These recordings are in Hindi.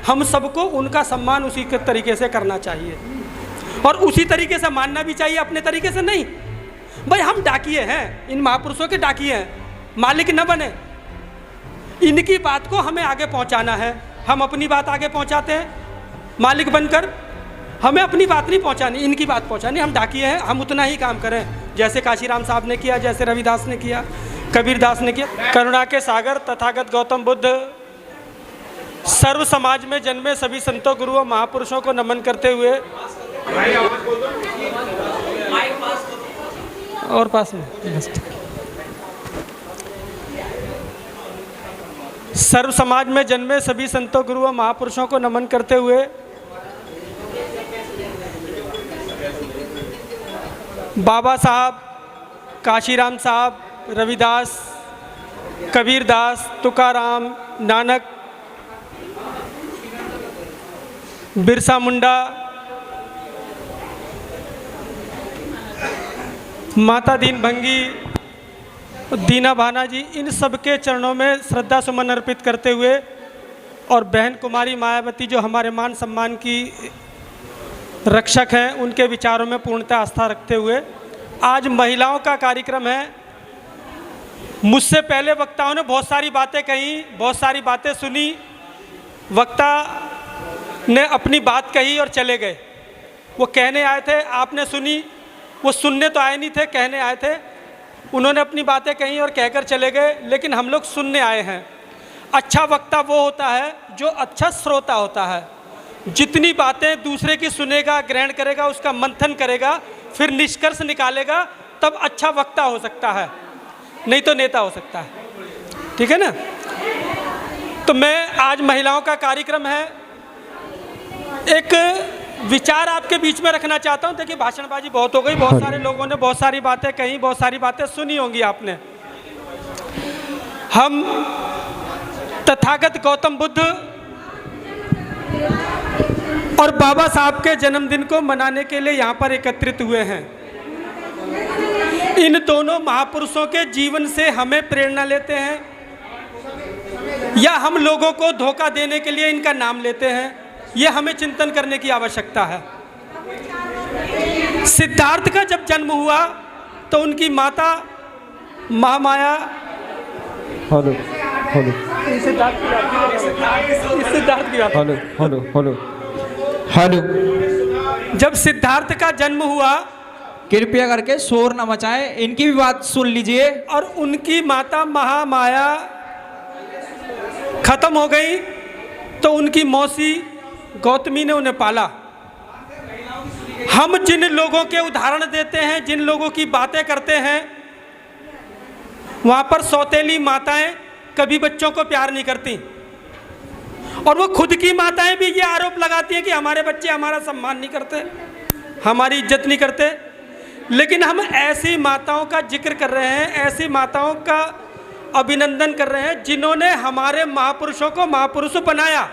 हम सबको उनका सम्मान उसी के तरीके से करना चाहिए और उसी तरीके से मानना भी चाहिए, अपने तरीके से नहीं। भाई हम डाकिए हैं, इन महापुरुषों के डाकिए हैं, मालिक न बने। इनकी बात को हमें आगे पहुंचाना है, हम अपनी बात आगे पहुंचाते हैं मालिक बनकर। हमें अपनी बात नहीं पहुंचानी, इनकी बात पहुंचानी। हम डाकिए हैं, हम उतना ही काम करें जैसे काशीराम साहब ने किया, जैसे रविदास ने किया, कबीरदास ने किया। करुणा के सागर तथागत गौतम बुद्ध सर्व समाज में जन्मे सभी संतों गुरुओं महापुरुषों को नमन करते हुए और पास में सर्व समाज में जन्मे सभी संतों गुरुओं महापुरुषों को नमन करते हुए बाबा साहब, काशीराम साहब, रविदास, कबीरदास, तुकाराम, नानक, बिरसा मुंडा, माता दीन भंगी, दीना भाना जी, इन सब के चरणों में श्रद्धा सुमन अर्पित करते हुए और बहन कुमारी मायावती जो हमारे मान सम्मान की रक्षक हैं, उनके विचारों में पूर्णतः आस्था रखते हुए आज महिलाओं का कार्यक्रम है। मुझसे पहले वक्ताओं ने बहुत सारी बातें कही, बहुत सारी बातें सुनी। वक्ता ने अपनी बात कही और चले गए। वो कहने आए थे, आपने सुनी, वो सुनने तो आए नहीं थे, कहने आए थे। उन्होंने अपनी बातें कही और कहकर चले गए, लेकिन हम लोग सुनने आए हैं। अच्छा वक्ता वो होता है जो अच्छा श्रोता होता है, जितनी बातें दूसरे की सुनेगा, ग्रहण करेगा, उसका मंथन करेगा, फिर निष्कर्ष निकालेगा, तब अच्छा वक्ता हो सकता है, नहीं तो नेता हो सकता है। ठीक है ना? तो मैं आज महिलाओं का कार्यक्रम है, एक विचार आपके बीच में रखना चाहता हूं। देखिए भाषणबाजी बहुत हो गई, बहुत सारे लोगों ने बहुत सारी बातें कही, बहुत सारी बातें सुनी होंगी आपने। हम तथागत गौतम बुद्ध और बाबा साहब के जन्मदिन को मनाने के लिए यहाँ पर एकत्रित हुए हैं। इन दोनों महापुरुषों के जीवन से हमें प्रेरणा लेते हैं या हम लोगों को धोखा देने के लिए इनका नाम लेते हैं, ये हमें चिंतन करने की आवश्यकता है। सिद्धार्थ का जब जन्म हुआ तो उनकी माता महामाया, जब सिद्धार्थ का जन्म हुआ, कृपया करके शोर न मचाएं, इनकी भी बात सुन लीजिए। और उनकी माता महामाया खत्म हो गई तो उनकी मौसी गौतमी ने उन्हें पाला। हम जिन लोगों के उदाहरण देते हैं, जिन लोगों की बातें करते हैं, वहां पर सौतेली माताएं कभी बच्चों को प्यार नहीं करती और वो खुद की माताएं भी ये आरोप लगाती हैं कि हमारे बच्चे हमारा सम्मान नहीं करते, हमारी इज्जत नहीं करते। लेकिन हम ऐसी माताओं का जिक्र कर रहे हैं, ऐसी माताओं का अभिनंदन कर रहे हैं जिन्होंने हमारे महापुरुषों को महापुरुष बनाया।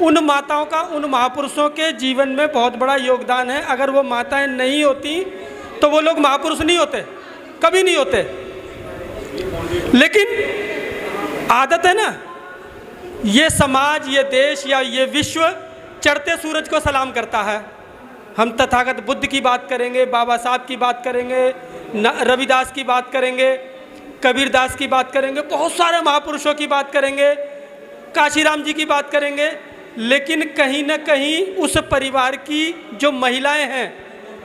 उन माताओं का, उन महापुरुषों के जीवन में बहुत बड़ा योगदान है। अगर वो माताएं नहीं होती तो वो लोग महापुरुष नहीं होते, कभी नहीं होते। लेकिन आदत है ना, ये समाज, ये देश या ये विश्व चढ़ते सूरज को सलाम करता है। हम तथागत बुद्ध की बात करेंगे, बाबा साहब की बात करेंगे, रविदास की बात करेंगे, कबीरदास की बात करेंगे, बहुत सारे महापुरुषों की बात करेंगे, काशीराम जी की बात करेंगे। लेकिन कहीं ना कहीं उस परिवार की जो महिलाएं हैं,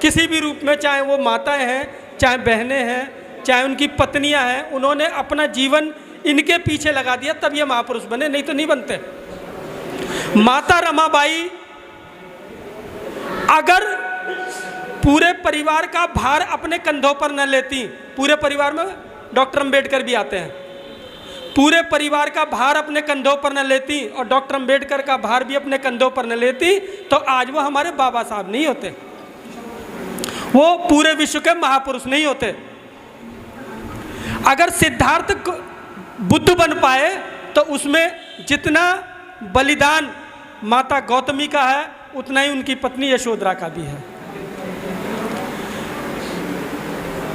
किसी भी रूप में, चाहे वो माताएं हैं, चाहे बहनें हैं, चाहे उनकी पत्नियां हैं, उन्होंने अपना जीवन इनके पीछे लगा दिया, तब ये महापुरुष बने, नहीं तो नहीं बनते। माता रमाबाई अगर पूरे परिवार का भार अपने कंधों पर न लेती, पूरे परिवार में डॉक्टर अंबेडकर भी आते हैं, पूरे परिवार का भार अपने कंधों पर न लेती और डॉक्टर अंबेडकर का भार भी अपने कंधों पर न लेती, तो आज वो हमारे बाबा साहब नहीं होते, वो पूरे विश्व के महापुरुष नहीं होते। अगर सिद्धार्थ बुद्ध बन पाए तो उसमें जितना बलिदान माता गौतमी का है, उतना ही उनकी पत्नी यशोधरा का भी है।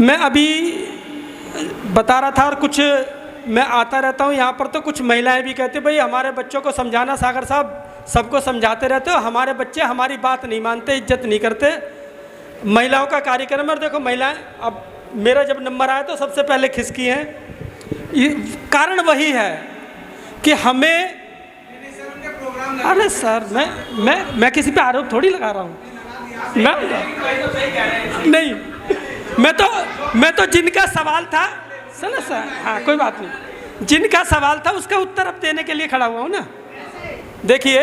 मैं अभी बता रहा था और कुछ मैं आता रहता हूँ यहाँ पर, तो कुछ महिलाएं भी कहती भाई हमारे बच्चों को समझाना सागर साहब, सबको समझाते रहते हो, हमारे बच्चे हमारी बात नहीं मानते, इज्जत नहीं करते। महिलाओं का कार्यक्रम है और देखो महिलाएं, अब मेरा जब नंबर आया तो सबसे पहले खिसकी हैं। कारण वही है कि हमें, अरे सर मैं किसी पे आरोप थोड़ी लगा रहा हूँ, नहीं, मैं तो जिनका सवाल था सुनो सर, हाँ कोई बात नहीं, जिनका सवाल था उसका उत्तर अब देने के लिए खड़ा हुआ हूँ ना। देखिए,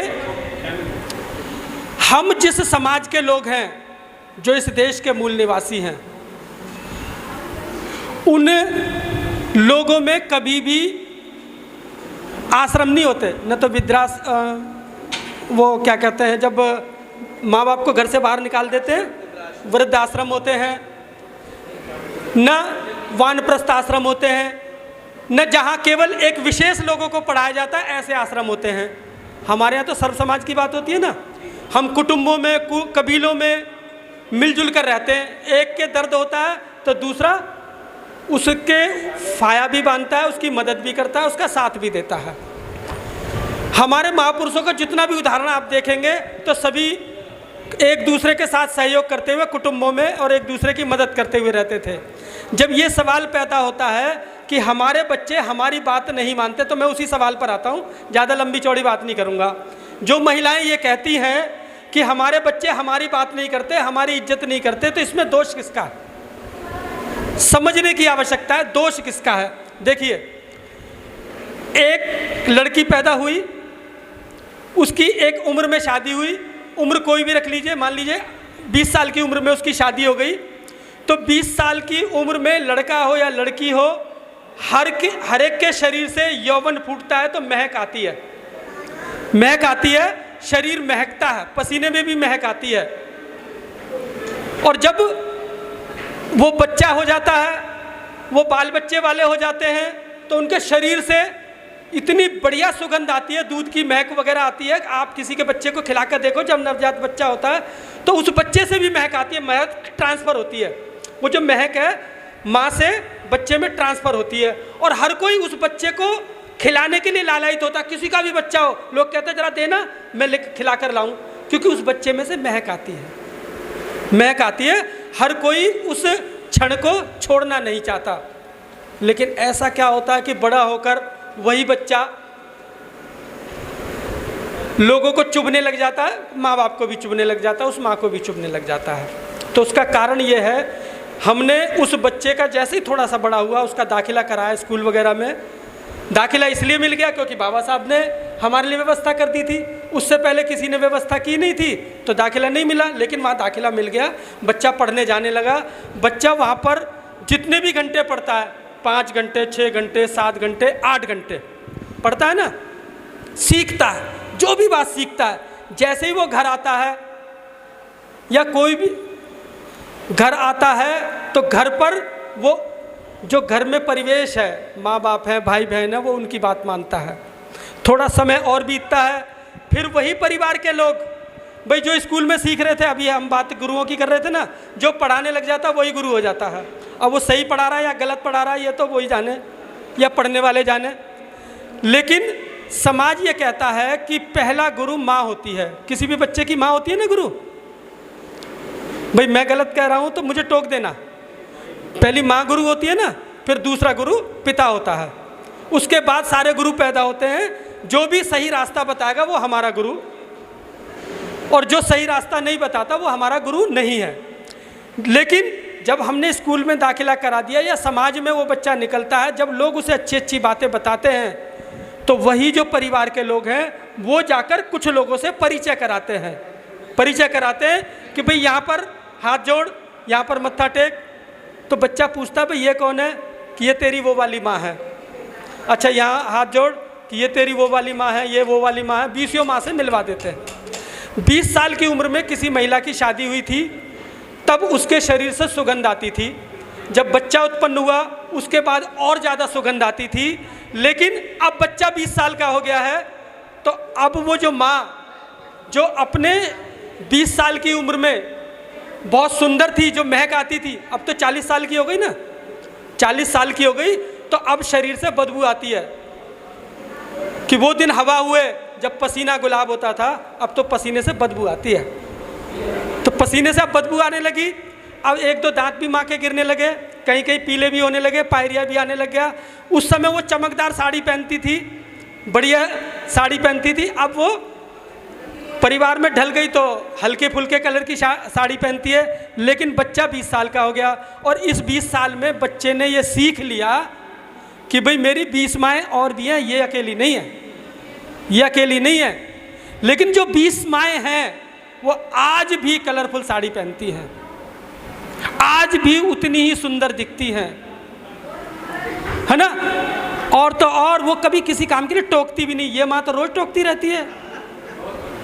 हम जिस समाज के लोग हैं, जो इस देश के मूल निवासी हैं, उन लोगों में कभी भी आश्रम नहीं होते, न तो वृद्धाश्रम, वो क्या कहते हैं जब माँ बाप को घर से बाहर निकाल देते हैं, वृद्धाश्रम होते हैं, न वानप्रस्थ आश्रम होते हैं, न जहाँ केवल एक विशेष लोगों को पढ़ाया जाता है ऐसे आश्रम होते हैं। हमारे यहाँ तो सर्व समाज की बात होती है ना, हम कुटुंबों में, कबीलों में मिलजुल कर रहते हैं। एक के दर्द होता है तो दूसरा उसके फाया भी बांधता है, उसकी मदद भी करता है, उसका साथ भी देता है। हमारे महापुरुषों का जितना भी उदाहरण आप देखेंगे तो सभी एक दूसरे के साथ सहयोग करते हुए कुटुंबों में और एक दूसरे की मदद करते हुए रहते थे। जब ये सवाल पैदा होता है कि हमारे बच्चे हमारी बात नहीं मानते, तो मैं उसी सवाल पर आता हूँ, ज़्यादा लंबी चौड़ी बात नहीं करूँगा। जो महिलाएं ये कहती हैं कि हमारे बच्चे हमारी बात नहीं करते, हमारी इज्जत नहीं करते, तो इसमें दोष किसका है? समझने की आवश्यकता है, दोष किसका है। देखिए, एक लड़की पैदा हुई, उसकी एक उम्र में शादी हुई, उम्र कोई भी रख लीजिए, मान लीजिए 20 साल की उम्र में उसकी शादी हो गई, तो 20 साल की उम्र में लड़का हो या लड़की हो, हर एक के शरीर से यौवन फूटता है तो महक आती है, महक आती है, शरीर महकता है, पसीने में भी महक आती है। और जब वो बच्चा हो जाता है, वो बाल बच्चे वाले हो जाते हैं, तो उनके शरीर से इतनी बढ़िया सुगंध आती है, दूध की महक वगैरह आती है। आप किसी के बच्चे को खिलाकर देखो, जब नवजात बच्चा होता है तो उस बच्चे से भी महक आती है, महक ट्रांसफ़र होती है। वो जो महक है माँ से बच्चे में ट्रांसफ़र होती है, और हर कोई उस बच्चे को खिलाने के लिए लालायित होता है। किसी का भी बच्चा हो, लोग कहते हैं जरा देना, मैं खिला कर लाऊं, क्योंकि उस बच्चे में से महक आती है, महक आती है। हर कोई उस क्षण को छोड़ना नहीं चाहता। लेकिन ऐसा क्या होता है कि बड़ा होकर वही बच्चा लोगों को चुभने लग जाता है, माँ बाप को भी चुभने लग जाता है, उस माँ को भी चुभने लग जाता है। तो उसका कारण ये है, हमने उस बच्चे का जैसे ही थोड़ा सा बड़ा हुआ, उसका दाखिला कराया स्कूल वगैरह में। दाखिला इसलिए मिल गया क्योंकि बाबा साहब ने हमारे लिए व्यवस्था कर दी थी, उससे पहले किसी ने व्यवस्था की नहीं थी, तो दाखिला नहीं मिला। लेकिन वहाँ दाखिला मिल गया, बच्चा पढ़ने जाने लगा। बच्चा वहाँ पर जितने भी घंटे पढ़ता है, 5 घंटे, 6 घंटे, 7 घंटे, 8 घंटे पढ़ता है ना, सीखता है, जो भी बात सीखता है। जैसे ही वो घर आता है या कोई भी घर आता है, तो घर पर वो जो घर में परिवेश है, माँ बाप है, भाई बहन है, वो उनकी बात मानता है। थोड़ा समय और बीतता है, फिर वही परिवार के लोग, भाई जो स्कूल में सीख रहे थे, अभी हम बात गुरुओं की कर रहे थे ना, जो पढ़ाने लग जाता वही गुरु हो जाता है। अब वो सही पढ़ा रहा है या गलत पढ़ा रहा है, ये तो वही जाने, या पढ़ने वाले जाने। लेकिन समाज ये कहता है कि पहला गुरु माँ होती है, किसी भी बच्चे की माँ होती है ना गुरु। भाई मैं गलत कह रहा हूँ तो मुझे टोक देना। पहली माँ गुरु होती है ना, फिर दूसरा गुरु पिता होता है, उसके बाद सारे गुरु पैदा होते हैं। जो भी सही रास्ता बताएगा वो हमारा गुरु, और जो सही रास्ता नहीं बताता वो हमारा गुरु नहीं है। लेकिन जब हमने स्कूल में दाखिला करा दिया या समाज में वो बच्चा निकलता है, जब लोग उसे अच्छी अच्छी बातें बताते हैं, तो वही जो परिवार के लोग हैं वो जाकर कुछ लोगों से परिचय कराते हैं, परिचय कराते हैं कि भाई यहाँ पर हाथ जोड़, यहाँ पर मत्था टेक। तो बच्चा पूछता भाई ये कौन है, कि ये तेरी वो वाली माँ है। अच्छा, यहाँ हाथ जोड़, कि ये तेरी वो वाली माँ है, ये वो वाली माँ है। 20 माँ से मिलवा देते हैं। 20 साल की उम्र में किसी महिला की शादी हुई थी, तब उसके शरीर से सुगंध आती थी। जब बच्चा उत्पन्न हुआ उसके बाद और ज़्यादा सुगंध आती थी। लेकिन अब बच्चा 20 साल का हो गया है, तो अब वो जो माँ जो अपने 20 साल की उम्र में बहुत सुंदर थी, जो महक आती थी, अब तो 40 साल की हो गई ना, 40 साल की हो गई, तो अब शरीर से बदबू आती है कि वो दिन हवा हुए जब पसीना गुलाब होता था, अब तो पसीने से बदबू आती है। तो पसीने से अब बदबू आने लगी। अब एक दो दांत भी माँ के गिरने लगे, कहीं कहीं पीले भी होने लगे, पायरिया भी आने लग गया। उस समय वो चमकदार साड़ी पहनती थी, बढ़िया साड़ी पहनती थी। अब वो परिवार में ढल गई तो हल्के फुल्के कलर की साड़ी पहनती है। लेकिन बच्चा 20 साल का हो गया और इस 20 साल में बच्चे ने ये सीख लिया कि भाई मेरी 20 माएँ और भी हैं, ये अकेली नहीं है, ये अकेली नहीं है। लेकिन जो 20 माएँ हैं वो आज भी कलरफुल साड़ी पहनती हैं, आज भी उतनी ही सुंदर दिखती हैं, है ना। और तो और वो कभी किसी काम के लिए टोकती भी नहीं। ये माँ तो रोज टोकती रहती है,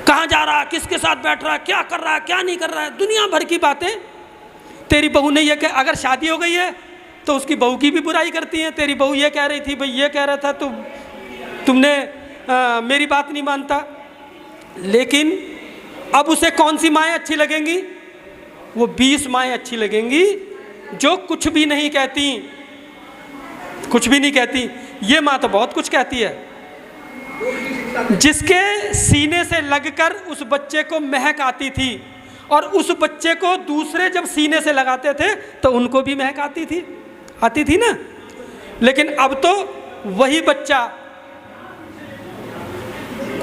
कहाँ जा रहा है, किसके साथ बैठ रहा है, क्या कर रहा है, क्या नहीं कर रहा है, दुनिया भर की बातें। तेरी बहू ने ये अगर शादी हो गई है तो उसकी बहू की भी बुराई करती हैं। तेरी बहू ये कह रही थी, भाई ये कह रहा था, तुमने मेरी बात नहीं मानता। लेकिन अब उसे कौन सी माएँ अच्छी लगेंगी? वो 20 माएँ अच्छी लगेंगी जो कुछ भी नहीं कहती, कुछ भी नहीं कहती। ये माँ तो बहुत कुछ कहती है, जिसके सीने से लगकर उस बच्चे को महक आती थी और उस बच्चे को दूसरे जब सीने से लगाते थे तो उनको भी महक आती थी ना। लेकिन अब तो वही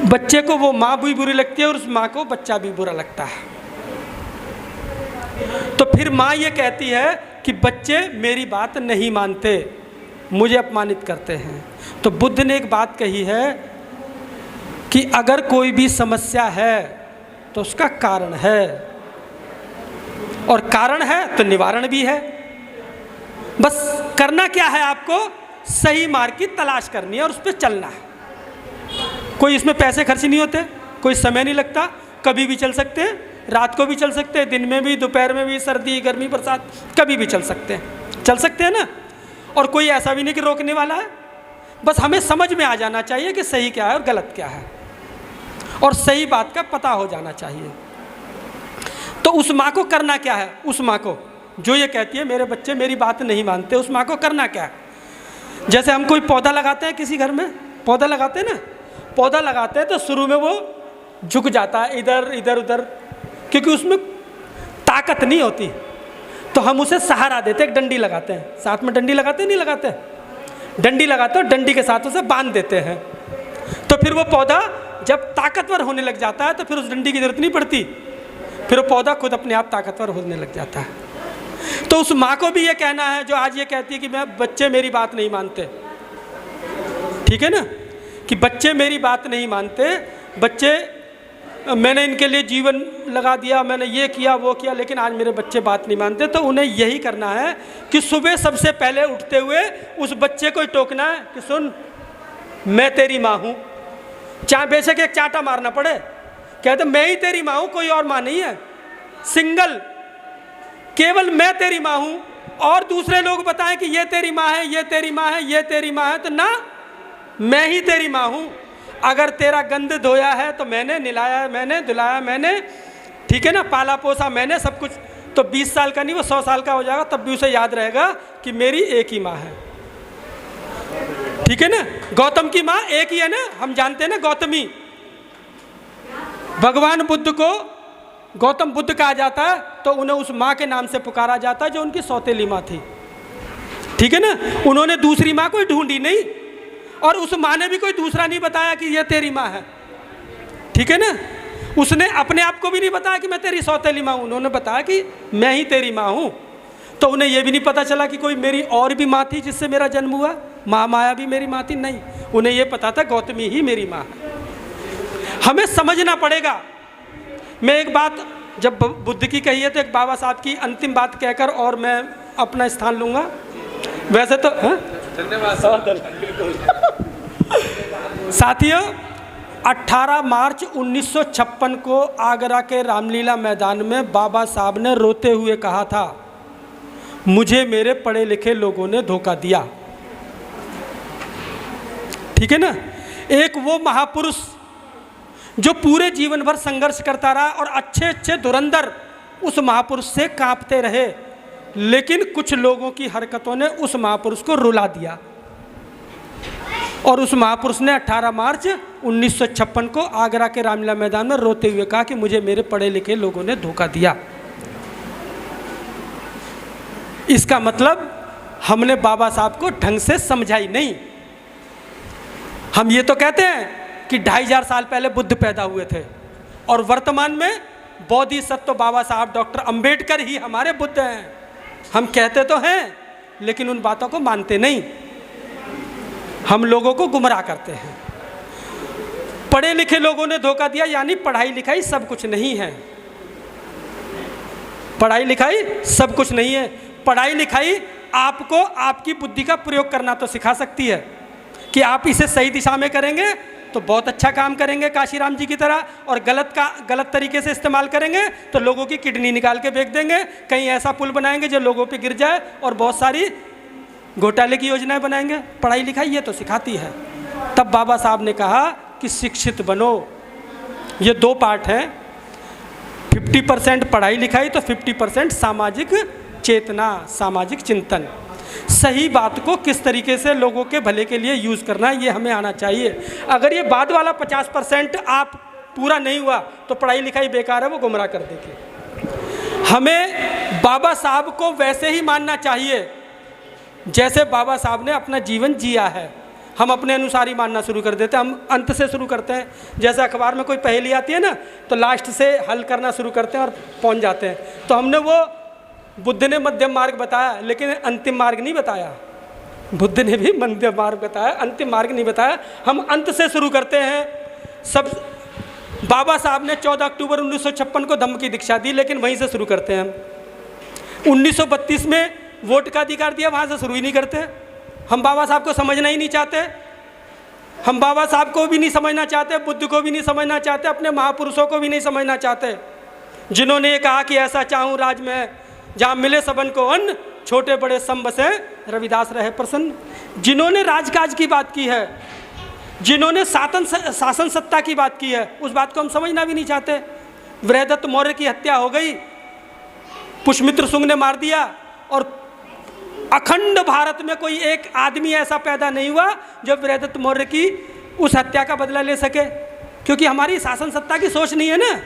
बच्चे को वो माँ भी बुरी लगती है और उस माँ को बच्चा भी बुरा लगता है। तो फिर माँ ये कहती है कि बच्चे मेरी बात नहीं मानते, मुझे अपमानित करते हैं। तो बुद्ध ने एक बात कही है कि अगर कोई भी समस्या है तो उसका कारण है, और कारण है तो निवारण भी है। बस करना क्या है, आपको सही मार्ग की तलाश करनी है और उस पर चलना है। कोई इसमें पैसे खर्च नहीं होते, कोई समय नहीं लगता, कभी भी चल सकते हैं, रात को भी चल सकते हैं, दिन में भी, दोपहर में भी, सर्दी गर्मी बरसात कभी भी चल सकते हैं ना। और कोई ऐसा भी नहीं कि रोकने वाला है। बस हमें समझ में आ जाना चाहिए कि सही क्या है और गलत क्या है, और सही बात का पता हो जाना चाहिए। तो उस माँ को करना क्या है? उस माँ को जो ये कहती है मेरे बच्चे मेरी बात नहीं मानते, उस माँ को करना क्या है? जैसे हम कोई पौधा लगाते हैं, किसी घर में पौधा लगाते हैं ना, पौधा लगाते हैं तो शुरू में वो झुक जाता है इधर इधर उधर, क्योंकि उसमें ताकत नहीं होती। तो हम उसे सहारा देते, एक डंडी लगाते हैं, साथ में डंडी लगाते नहीं लगाते, डंडी लगाते हैं, डंडी के साथ उसे बांध देते हैं। तो फिर वो पौधा जब ताकतवर होने लग जाता है तो फिर उस डंडी की जरूरत नहीं पड़ती, फिर वो पौधा खुद अपने आप ताकतवर होने लग जाता है। तो उस माँ को भी ये कहना है जो आज ये कहती है कि मैं बच्चे मेरी बात नहीं मानते, ठीक है ना, कि बच्चे मेरी बात नहीं मानते, बच्चे मैंने इनके लिए जीवन लगा दिया, मैंने ये किया वो किया, लेकिन आज मेरे बच्चे बात नहीं मानते। तो उन्हें यही करना है कि सुबह सबसे पहले उठते हुए उस बच्चे को ही टोकना है कि सुन मैं तेरी माँ हूँ, चाहे बेशक एक चाटा मारना पड़े, कहते मैं ही तेरी माँ हूँ, कोई और माँ नहीं है, सिंगल केवल मैं तेरी माँ हूँ। और दूसरे लोग बताएं कि ये तेरी माँ है, ये तेरी माँ है, ये तेरी माँ है, तो ना, मैं ही तेरी माँ हूँ। अगर तेरा गंद धोया है तो मैंने, निलाया है मैंने, धुलाया मैंने, ठीक है ना, पाला पोसा मैंने, सब कुछ। तो 20 साल का नहीं, वो 100 साल का हो जाएगा, तब भी उसे याद रहेगा कि मेरी एक ही माँ है, ठीक है ना। गौतम की माँ एक ही है ना, हम जानते हैं ना, गौतमी। भगवान बुद्ध को गौतम बुद्ध कहा जाता है तो उन्हें उस माँ के नाम से पुकारा जाता है जो उनकी सौतेली माँ थी, ठीक है ना। उन्होंने दूसरी माँ कोई ढूंढी नहीं और उस माँ ने भी कोई दूसरा नहीं बताया कि ये तेरी माँ है, ठीक है ना। उसने अपने आप को भी नहीं बताया कि मैं तेरी सौतेली माँ हूँ, उन्होंने बताया कि मैं ही तेरी माँ हूँ। तो उन्हें यह भी नहीं पता चला कि कोई मेरी और भी माँ थी जिससे मेरा जन्म हुआ, माँ माया भी मेरी माँ थी, नहीं, उन्हें यह पता था गौतमी ही मेरी माँ है। हमें समझना पड़ेगा। मैं एक बात जब बुद्ध की कही है तो एक बाबा साहब की अंतिम बात कहकर और मैं अपना स्थान लूँगा। वैसे तो साथियों, 18 मार्च 1956 को आगरा के रामलीला मैदान में बाबा साहब ने रोते हुए कहा था, मुझे मेरे पढ़े लिखे लोगों ने धोखा दिया, ठीक है ना। एक वो महापुरुष जो पूरे जीवन भर संघर्ष करता रहा और अच्छे अच्छे धुरंधर उस महापुरुष से कांपते रहे, लेकिन कुछ लोगों की हरकतों ने उस महापुरुष को रुला दिया और उस महापुरुष ने 18 मार्च 1956 को आगरा के रामलीला मैदान में रोते हुए कहा कि मुझे मेरे पढ़े लिखे लोगों ने धोखा दिया। इसका मतलब हमने बाबा साहब को ढंग से समझाई नहीं। हम ये तो कहते हैं कि 2500 साल पहले बुद्ध पैदा हुए थे और वर्तमान में बोधिसत्व बाबा साहब डॉक्टर अंबेडकर ही हमारे बुद्ध हैं। हम कहते तो हैं लेकिन उन बातों को मानते नहीं, हम लोगों को गुमराह करते हैं। पढ़े लिखे लोगों ने धोखा दिया, यानी पढ़ाई लिखाई सब कुछ नहीं है। पढ़ाई लिखाई सब कुछ नहीं है। पढ़ाई लिखाई आपको आपकी बुद्धि का प्रयोग करना तो सिखा सकती है कि आप इसे सही दिशा में करेंगे तो बहुत अच्छा काम करेंगे काशीराम जी की तरह, और गलत तरीके से इस्तेमाल करेंगे तो लोगों की किडनी निकाल के फेंक देंगे, कहीं ऐसा पुल बनाएंगे जो लोगों पे गिर जाए और बहुत सारी घोटाले की योजनाएं बनाएंगे। पढ़ाई लिखाई ये तो सिखाती है। तब बाबा साहब ने कहा कि शिक्षित बनो। ये 2 पार्ट हैं, 50% पढ़ाई लिखाई तो 50% सामाजिक चेतना, सामाजिक चिंतन। सही बात को किस तरीके से लोगों के भले के लिए यूज़ करना है ये हमें आना चाहिए। अगर ये बाद वाला 50% आप पूरा नहीं हुआ तो पढ़ाई लिखाई बेकार है, वो गुमराह कर देगी। हमें बाबा साहब को वैसे ही मानना चाहिए जैसे बाबा साहब ने अपना जीवन जिया है। हम अपने अनुसार ही मानना शुरू कर देते हैं, हम अंत से शुरू करते हैं। जैसे अखबार में कोई पहेली आती है ना तो लास्ट से हल करना शुरू करते हैं और पहुंच जाते हैं। तो हमने वो बुद्ध ने मध्यम मार्ग बताया लेकिन अंतिम मार्ग नहीं बताया। बुद्ध ने भी मध्यम मार्ग बताया, अंतिम मार्ग नहीं बताया। हम अंत से शुरू करते हैं। सब बाबा साहब ने 14 अक्टूबर 1956 को धम्म की दीक्षा दी लेकिन वहीं से शुरू करते हैं। 1932 में वोट का अधिकार दिया, वहाँ से शुरू ही नहीं करते। हम बाबा साहब को समझना ही नहीं चाहते। हम बाबा साहब को भी नहीं समझना चाहते, बुद्ध को भी नहीं समझना चाहते, अपने महापुरुषों को भी नहीं समझना चाहते, जिन्होंने ये कहा कि ऐसा चाहूँ राज में जहाँ मिले सबन को अन्न, छोटे बड़े सम बसे रविदास रहे प्रसन्न। जिन्होंने राजकाज की बात की है, जिन्होंने शासन सत्ता की बात की है, उस बात को हम समझना भी नहीं चाहते। वृहदत्त मौर्य की हत्या हो गई, पुष्यमित्र शुंग ने मार दिया, और अखंड भारत में कोई एक आदमी ऐसा पैदा नहीं हुआ जो वृहदत्त मौर्य की उस हत्या का बदला ले सके, क्योंकि हमारी शासन सत्ता की सोच नहीं है ना,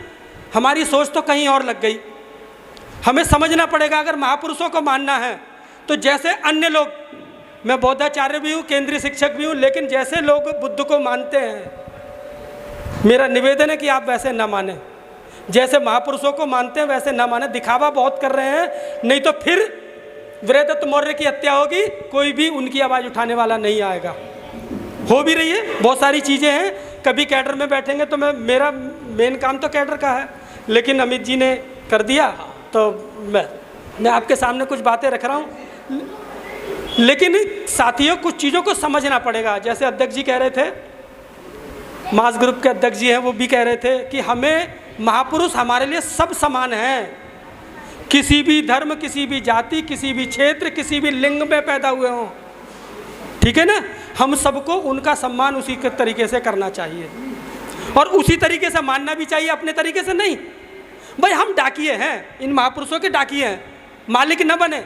हमारी सोच तो कहीं और लग गई। हमें समझना पड़ेगा, अगर महापुरुषों को मानना है तो जैसे अन्य लोग, मैं बौद्धाचार्य भी हूँ, केंद्रीय शिक्षक भी हूँ, लेकिन जैसे लोग बुद्ध को मानते हैं, मेरा निवेदन है कि आप वैसे ना माने। जैसे महापुरुषों को मानते हैं वैसे ना माने। दिखावा बहुत कर रहे हैं, नहीं तो फिर वृहदत्त मौर्य की हत्या होगी, कोई भी उनकी आवाज़ उठाने वाला नहीं आएगा। हो भी रही है, बहुत सारी चीज़ें हैं। कभी कैडर में बैठेंगे तो मेरा मेन काम तो कैडर का है, लेकिन अमित जी ने कर दिया तो मैं आपके सामने कुछ बातें रख रहा हूँ। लेकिन साथियों, कुछ चीज़ों को समझना पड़ेगा। जैसे अध्यक्ष जी कह रहे थे, मास ग्रुप के अध्यक्ष जी हैं, वो भी कह रहे थे कि हमें महापुरुष हमारे लिए सब समान हैं। किसी भी धर्म, किसी भी जाति, किसी भी क्षेत्र, किसी भी लिंग में पैदा हुए हों, ठीक है ना, हम सबको उनका सम्मान उसी के तरीके से करना चाहिए और उसी तरीके से मानना भी चाहिए, अपने तरीके से नहीं। भाई हम डाकिए हैं, इन महापुरुषों के डाकिए हैं, मालिक न बने।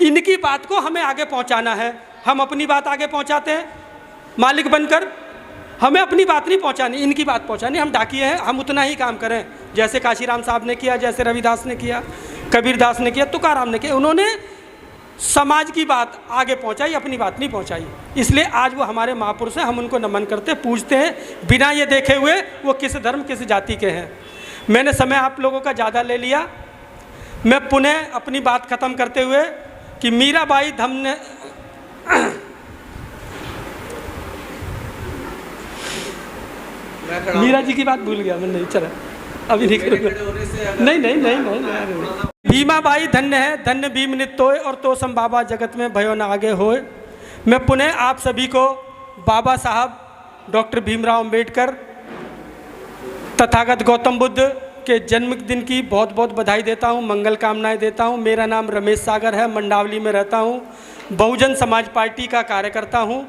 इनकी बात को हमें आगे पहुंचाना है, हम अपनी बात आगे पहुंचाते हैं मालिक बनकर। हमें अपनी बात नहीं पहुंचानी, इनकी बात पहुंचानी। हम डाकिए हैं, हम उतना ही काम करें जैसे काशीराम साहब ने किया, जैसे रविदास ने किया, कबीरदास ने किया, तुकाराम ने किया। उन्होंने समाज की बात आगे पहुंचाई, अपनी बात नहीं पहुंचाई। इसलिए आज वो हमारे महापुरुष हैं, हम उनको नमन करते, पूजते हैं, बिना ये देखे हुए वो किस धर्म किस जाति के हैं। मैंने समय आप लोगों का ज़्यादा ले लिया। मैं पुनः अपनी बात ख़त्म करते हुए कि मीराबाई धम्म ने मीरा जी की बात भूल गया मैं, नहीं चला अभी नहीं करूँगा। नहीं। भीमाबाई धन्य है, धन्य भीम नित्योय, और तो सम बाबा जगत में भयो न आगे होए। मैं पुनः आप सभी को बाबा साहब डॉक्टर भीमराव अंबेडकर तथागत गौतम बुद्ध के जन्मदिन की बहुत बहुत बधाई देता हूँ, मंगल कामनाएं देता हूँ। मेरा नाम रमेश सागर है, मंडावली में रहता हूँ, बहुजन समाज पार्टी का कार्यकर्ता हूँ,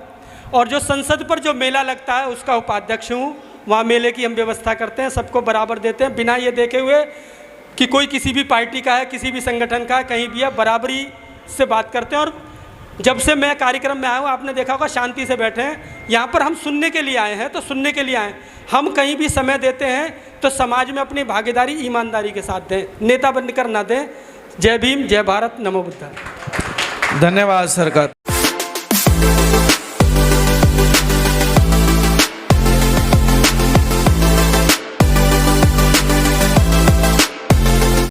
और जो संसद पर जो मेला लगता है उसका उपाध्यक्ष हूँ। वहाँ मेले की हम व्यवस्था करते हैं, सबको बराबर देते हैं, बिना ये देखे हुए कि कोई किसी भी पार्टी का है, किसी भी संगठन का है, कहीं भी है, बराबरी से बात करते हैं। और जब से मैं कार्यक्रम में आया हूँ आपने देखा होगा शांति से बैठे हैं। यहाँ पर हम सुनने के लिए आए हैं, तो सुनने के लिए आए हैं। हम कहीं भी समय देते हैं तो समाज में अपनी भागीदारी ईमानदारी के साथ दें, नेता बनकर ना दें। जय भीम, जय भारत, नमो बुद्धाय। धन्यवाद सरकार।